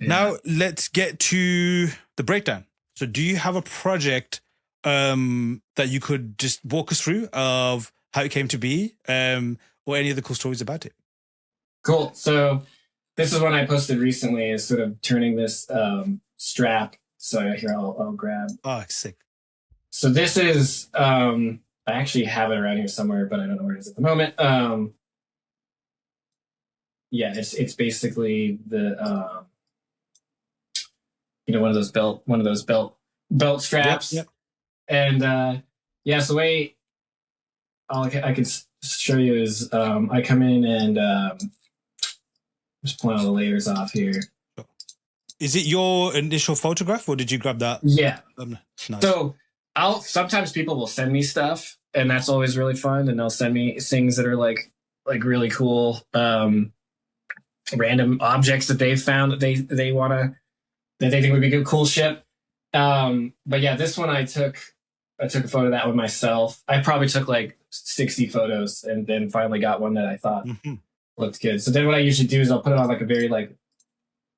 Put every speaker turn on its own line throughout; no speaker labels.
Now let's get to the breakdown. So do you have a project that you could just walk us through of how it came to be, or any other cool stories about it?
Cool. So this is one I posted recently, is sort of turning this strap. So here I'll grab.
Oh, sick.
So this is I actually have it around here somewhere, but I don't know where it is at the moment. Yeah, it's basically the one of those belt straps.
Yep.
And yeah, so the way I can show you is I come in and just pulling all the layers off here.
Is it your initial photograph, or did you grab that?
Yeah.
Nice.
So sometimes people will send me stuff, and that's always really fun. And they'll send me things that are like really cool, random objects that they've found that they think would be a cool ship. But yeah, this one I took a photo of that one myself. I probably took like 60 photos, and then finally got one that I thought looked good. So then what I usually do is I'll put it on like a very like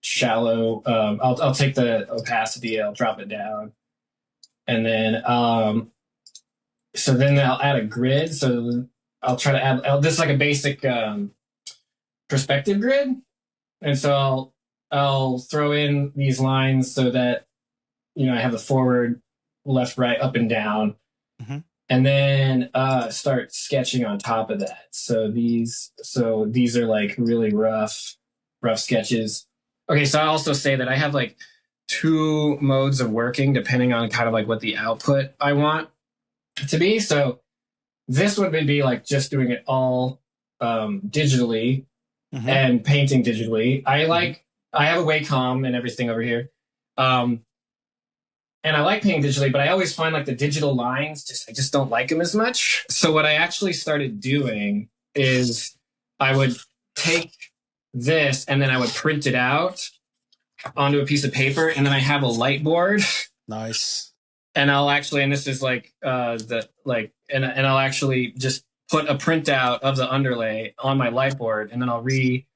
shallow. I'll take the opacity, I'll drop it down, and then so then I'll add a grid. So I'll try to add this is like a basic perspective grid, and so I'll throw in these lines so that I have the forward, left, right, up, and down, and then start sketching on top of that. So these are like really rough sketches. Okay, so I also say that I have like two modes of working depending on kind of like what the output I want to be. So this would be like just doing it all digitally and painting digitally. I have a Wacom and everything over here. And I like painting digitally, but I always find like the digital lines, I just don't like them as much. So what I actually started doing is I would take this and then I would print it out onto a piece of paper, and then I have a light board.
Nice.
And I'll actually, and this is like and I'll actually just put a printout of the underlay on my light board, and then I'll redraw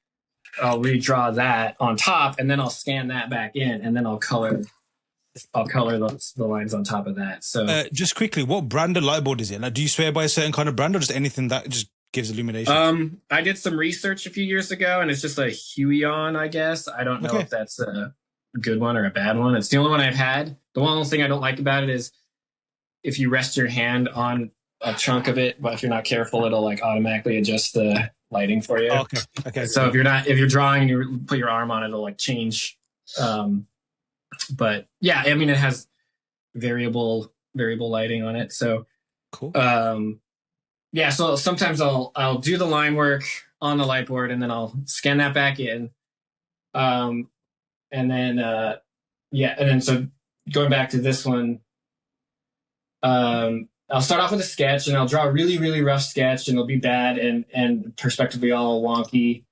that on top, and then I'll scan that back in, and then I'll color the lines on top of that. So
just quickly, what brand of light board is it? Like, do you swear by a certain kind of brand, or just anything that just gives illumination?
I did some research a few years ago, and it's just a Huion, I guess. I don't know if that's a good one or a bad one. It's the only one I've had. The one thing I don't like about it is if you rest your hand on a chunk of it, but if you're not careful, it'll like automatically adjust the lighting for you.
Okay.
So if you're drawing and you put your arm on it, it'll like change. But yeah, I mean, it has variable lighting on it. So
cool.
Yeah, so sometimes I'll do the line work on the light board, and then I'll scan that back in. And then so going back to this one, I'll start off with a sketch, and I'll draw a really, really rough sketch, and it'll be bad and perspectively all wonky.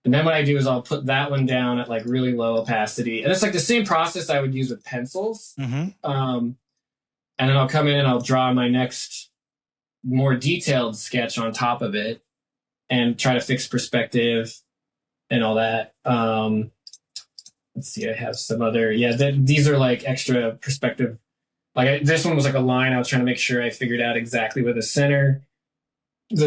And then what I do is I'll put that one down at like really low opacity. And it's like the same process I would use with pencils. And then I'll come in and I'll draw my next more detailed sketch on top of it and try to fix perspective and all that. Let's see, I have some other, these are like extra perspective. Like this one was like a line. I was trying to make sure I figured out exactly where the center of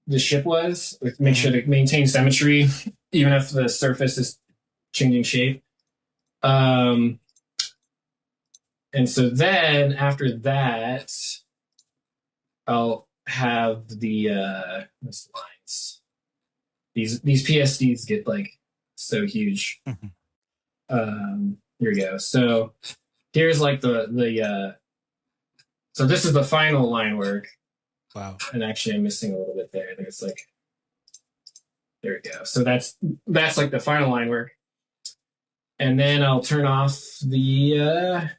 the ship was, make sure to maintain symmetry, even if the surface is changing shape. And so then after that, I'll have the lines. These PSDs get like so huge. Here we go. So here's like the so this is the final line work.
Wow.
And actually I'm missing a little bit there. I think it's like, there we go. So that's like the final line work. And then I'll turn off the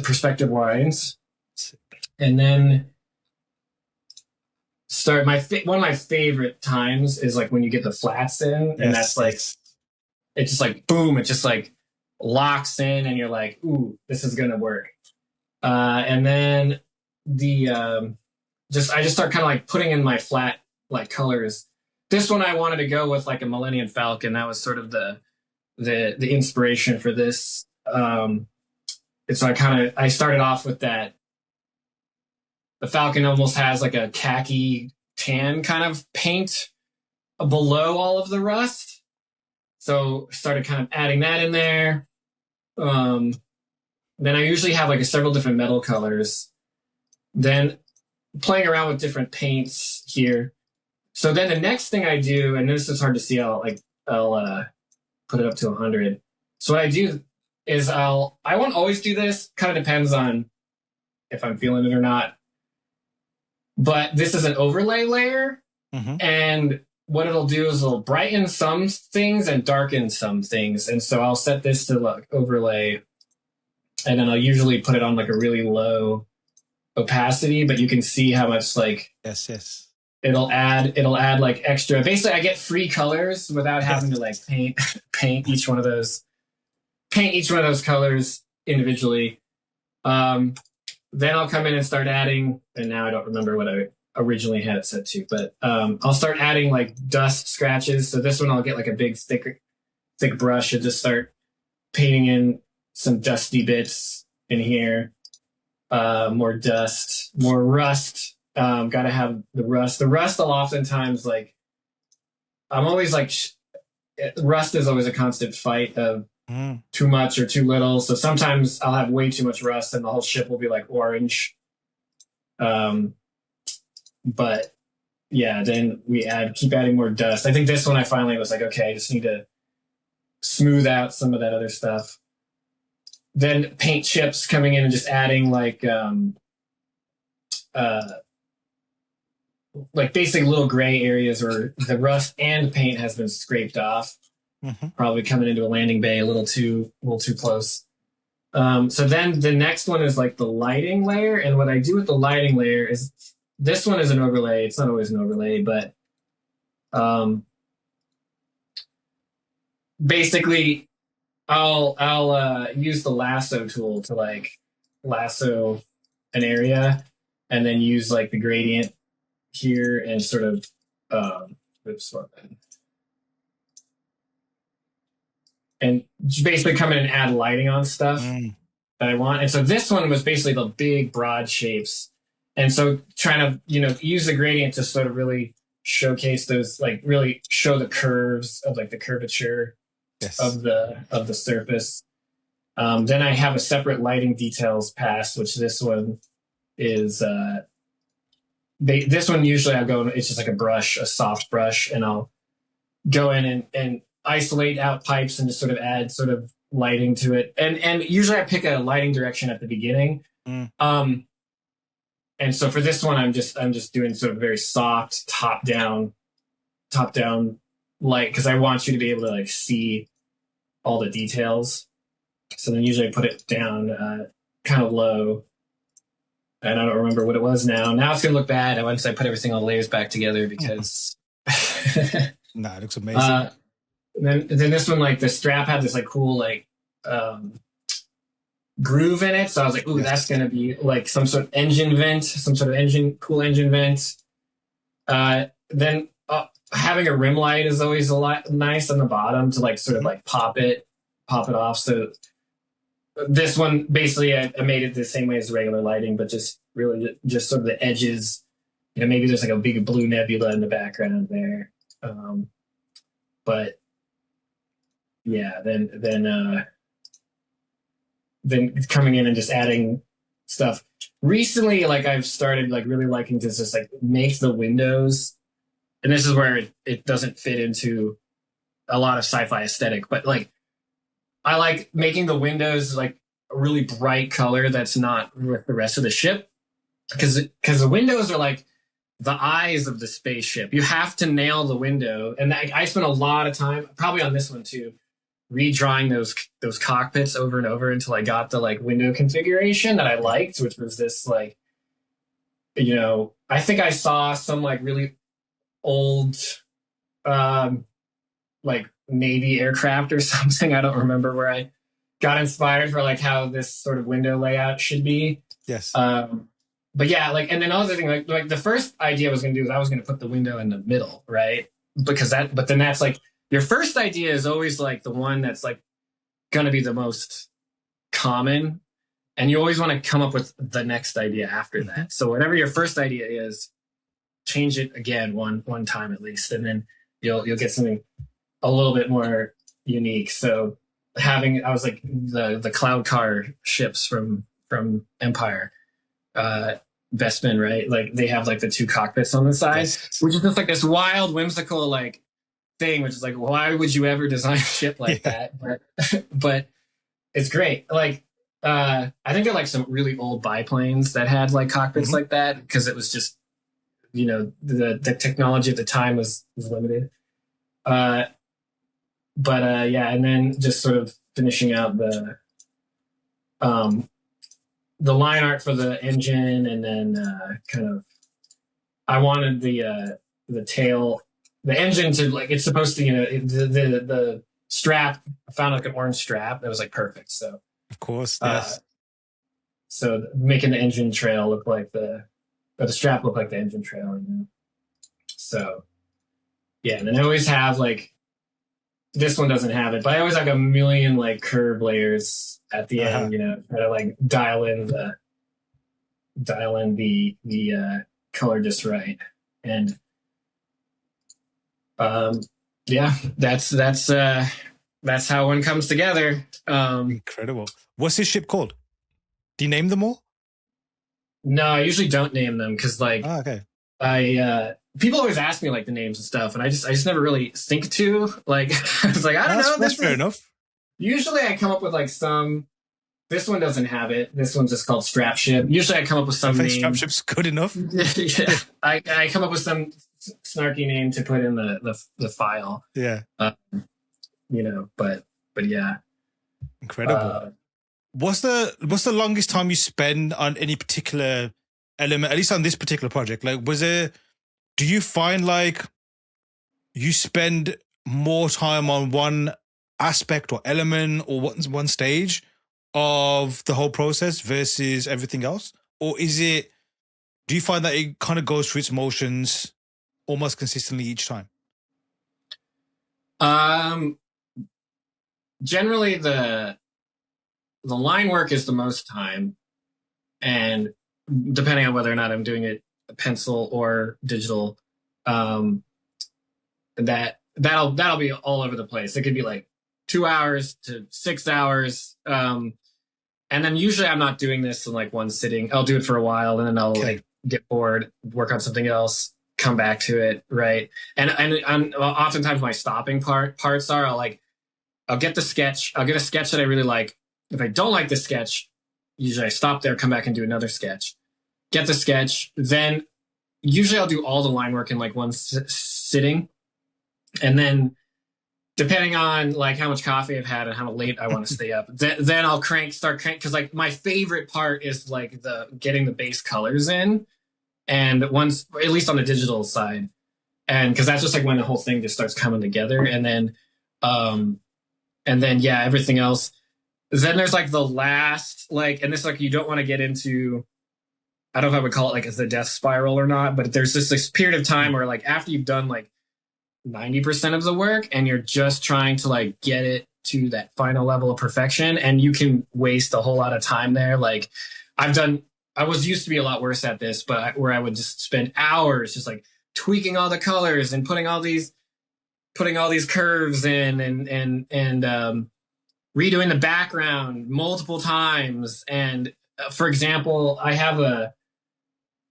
perspective lines, and then start one of my favorite times is like when you get the flats in, and that's like, it's just like boom, it just like locks in, and you're like, ooh, this is gonna work. And then I just start kind of like putting in my flat like colors. this one I wanted to go with like a Millennium Falcon. That was sort of the inspiration for this. And so I started off with that. The Falcon almost has like a khaki tan kind of paint below all of the rust. So started kind of adding that in there. Then I usually have like several different metal colors. Then playing around with different paints here. So then the next thing I do, and this is hard to see, I'll put it up to 100. So what I do is I won't always do this. Kind of depends on if I'm feeling it or not. But this is an overlay layer.
Mm-hmm.
And what it'll do is it'll brighten some things and darken some things. And so I'll set this to like overlay. And then I'll usually put it on like a really low opacity, but you can see how much like
yes
it'll add like extra. Basically, I get free colors without having to like paint each one of those colors individually. Then I'll come in and start adding, and now I don't remember what I originally had it set to, but I'll start adding like dust scratches. So this one I'll get like a big thick brush and just start painting in some dusty bits in here. More dust, more rust. Gotta have the rust. The rust I'll oftentimes like, I'm always like, rust is always a constant fight of too much or too little. So sometimes I'll have way too much rust and the whole ship will be like orange. But yeah, then we keep adding more dust. I think this one I finally was like, okay, I just need to smooth out some of that other stuff. Then paint chips coming in and just adding like basically little gray areas where the rust and paint has been scraped off. Mm-hmm. Probably coming into a landing bay a little too close. So then the next one is like the lighting layer. And what I do with the lighting layer is, this one is an overlay. It's not always an overlay, but basically I'll use the lasso tool to like lasso an area and then use like the gradient here and sort of and just basically come in and add lighting on stuff that I want. And so this one was basically the big broad shapes. And so trying to, use the gradient to sort of really showcase those, like really show the curves of like the curvature of the surface. Then I have a separate lighting details pass, which this one is, this one usually I'll go, it's just like a brush, a soft brush, and I'll go in and isolate out pipes and just sort of add sort of lighting to it. And usually I pick a lighting direction at the beginning. And so for this one, I'm just doing sort of very soft top down light, because I want you to be able to like see all the details. So then usually I put it down kind of low, and I don't remember what it was now. Now it's gonna look bad once I put everything all the layers back together, because
nah, it looks amazing.
Then this one, like the strap had this like cool like groove in it, so I was like, ooh, that's gonna be like some sort of engine vent, cool engine vent. Then having a rim light is always a lot nice on the bottom to like sort of like pop it off. So this one basically I made it the same way as the regular lighting, but just really just sort of the edges. Maybe there's like a big blue nebula in the background there. But yeah, then coming in and just adding stuff. Recently, like I've started like really liking to just like make the windows, and this is where it doesn't fit into a lot of sci-fi aesthetic, but like I like making the windows like a really bright color that's not with the rest of the ship, because the windows are like the eyes of the spaceship. You have to nail the window, and I spent a lot of time, probably on this one too, redrawing those cockpits over and over until I got the like window configuration that I liked, which was this like, I think I saw some like really old like Navy aircraft or something. I don't remember where I got inspired for like how this sort of window layout should be.
Yes.
But yeah, like, and then another thing, like the first idea I was going to do is I was going to put the window in the middle, right? but then that's like your first idea is always like the one that's like going to be the most common, and you always want to come up with the next idea after that. So whatever your first idea is, change it again one time at least, and then you'll get something a little bit more unique. So I was like the cloud car ships from Empire, Bespin, right? Like they have like the two cockpits on the side,
Yes.
which is just like this wild, whimsical like thing, which is like, why would you ever design a ship like that? But it's great. Like I think they're like some really old biplanes that had like cockpits like that, because it was just, you know, the technology at the time was limited. But yeah, and then just sort of finishing out the line art for the engine, and then kind of I wanted the tail, the engine to like, it's supposed to, you know, the strap. I found like an orange strap that was like perfect. So
Of course, yes.
So making the engine trail look like the strap look like the engine trail, you know. So yeah, and then I always have like, this one doesn't have it, but I always have a million like curve layers at the end, you know, try to like dial in the color just right. And yeah, that's how one comes together.
Incredible. What's this ship called? Do you name them all?
No, I usually don't name them, because like
okay.
People always ask me like the names and stuff, and I just never really think to like. I was like, I don't know.
That's fair enough.
Usually, I come up with like some. This one doesn't have it. This one's just called Strap Ship. Usually, I come up with some name.
Strap Ship's good enough.
Yeah, I come up with some snarky name to put in the file.
Yeah.
You know, but yeah.
Incredible. What's the longest time you spend on any particular element, at least on this particular project? Like, do you find like you spend more time on one aspect or element or one stage of the whole process versus everything else? Or do you find that it kind of goes through its motions almost consistently each time?
Generally the line work is the most time, and depending on whether or not I'm doing it pencil or digital, that'll be all over the place. It could be like 2 hours to 6 hours. And then usually I'm not doing this in like one sitting. I'll do it for a while, and then I'll like get bored, work on something else, come back to it. Right. And oftentimes my stopping parts are I'll get a sketch that I really like. If I don't like the sketch, usually I stop there, come back and do another sketch. Get the sketch, then usually I'll do all the line work in like one sitting. And then depending on like how much coffee I've had and how late I want to stay up, then I'll start crank. Cause like my favorite part is like getting the base colors in. And once, at least on the digital side. And cause that's just like when the whole thing just starts coming together. And then yeah, everything else. Then there's like the last, like, and this like, you don't want to get into, I don't know if I would call it like as the death spiral or not, but there's this period of time where like after you've done like 90% of the work and you're just trying to like get it to that final level of perfection, and you can waste a whole lot of time there. Like I used to be a lot worse at this, but where I would just spend hours just like tweaking all the colors and putting all these curves in and redoing the background multiple times. And for example, I have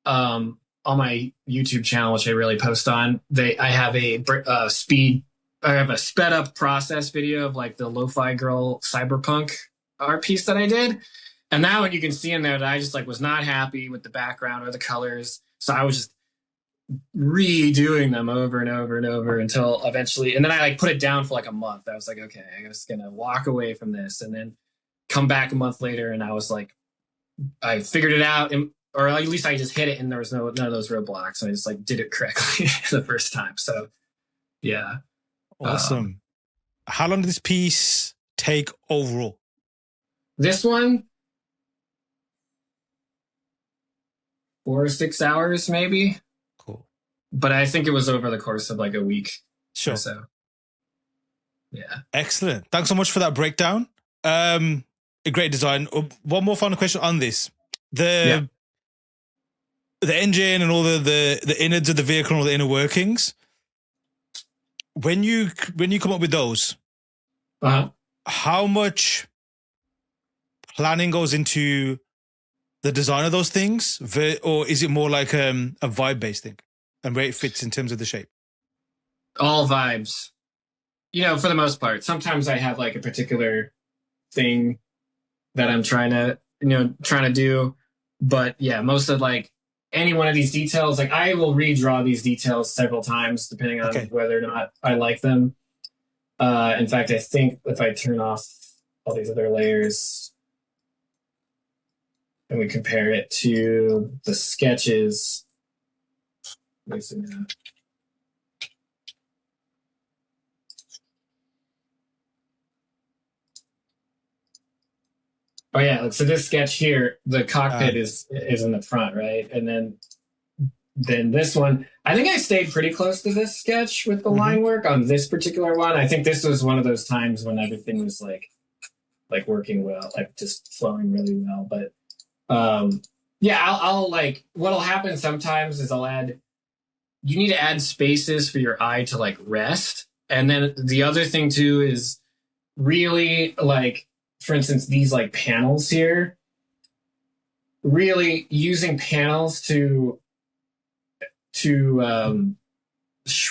on my YouTube channel, which I really post on, I have a sped up process video of like the Lo-Fi Girl cyberpunk art piece that I did. And that one you can see in there that I just like was not happy with the background or the colors. So I was just redoing them over and over and over until eventually, and then I like put it down for like a month. I was like, okay, I'm just gonna walk away from this, and then come back a month later, and I was like, I figured it out, or at least I just hit it, and there was none of those roadblocks, and I just like did it correctly the first time. So yeah,
awesome. How long did this piece take overall?
This one, 4 or 6 hours maybe.
Cool.
But I think it was over the course of like a week.
Sure.
So, yeah.
Excellent. Thanks so much for that breakdown. A great design. One more final question on this. The engine and all the innards of the vehicle and all the inner workings. When you come up with those, how much planning goes into the design of those things, or is it more like a vibe-based thing and where it fits in terms of the shape?
All vibes, for the most part. Sometimes I have like a particular thing that I'm trying to do, but yeah, most of like any one of these details, like I will redraw these details several times depending on whether or not I like them. In fact, I think if I turn off all these other layers and we compare it to the sketches, oh yeah, so this sketch here, the cockpit is in the front, right? And then this one, I think I stayed pretty close to this sketch with the line work on this particular one. I think this was one of those times when everything was like working well, like just flowing really well. But yeah, I'll like, what'll happen sometimes is you need to add spaces for your eye to like rest. And then the other thing too is really like, for instance, these like panels here, really using panels to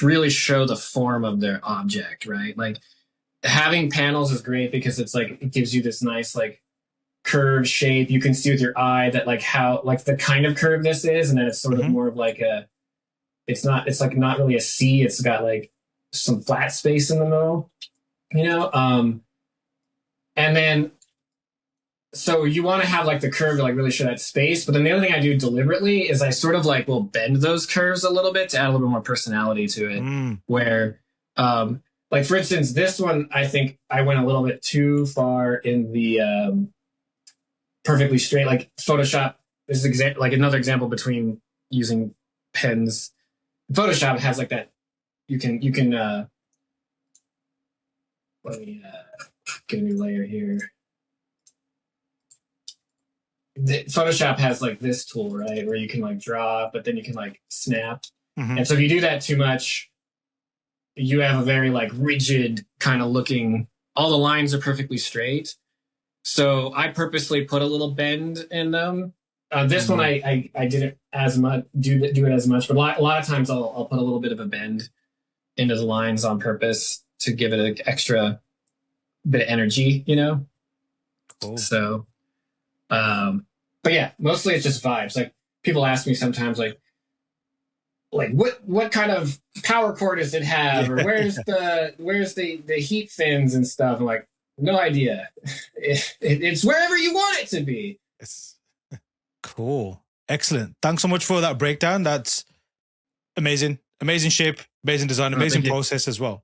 really show the form of their object, right? Like having panels is great because it's like, it gives you this nice like curved shape. You can see with your eye that like how, like the kind of curve this is. And then it's sort of more of like it's like not really a C. It's got like some flat space in the middle, and then, so you want to have like the curve to like really show that space. But then the other thing I do deliberately is I sort of like will bend those curves a little bit to add a little bit more personality to it. Where, like for instance, this one, I think I went a little bit too far in the perfectly straight, like Photoshop. This is like another example between using pens. Photoshop has like that. You can let me get a new layer here. Photoshop has like this tool, right, where you can like draw, but then you can like snap. And so if you do that too much, you have a very like rigid kind of looking, all the lines are perfectly straight. So I purposely put a little bend in them. This one I didn't as much do it as much, but a lot of times I'll put a little bit of a bend into the lines on purpose to give it an extra bit of energy, Cool. So, but yeah, mostly it's just vibes. Like people ask me sometimes, like what kind of power cord does it have, or where's the heat fins and stuff? I'm like, no idea. It's wherever you want it to be.
It's cool. Excellent. Thanks so much for that breakdown. That's amazing. Amazing shape, amazing design, amazing process as well.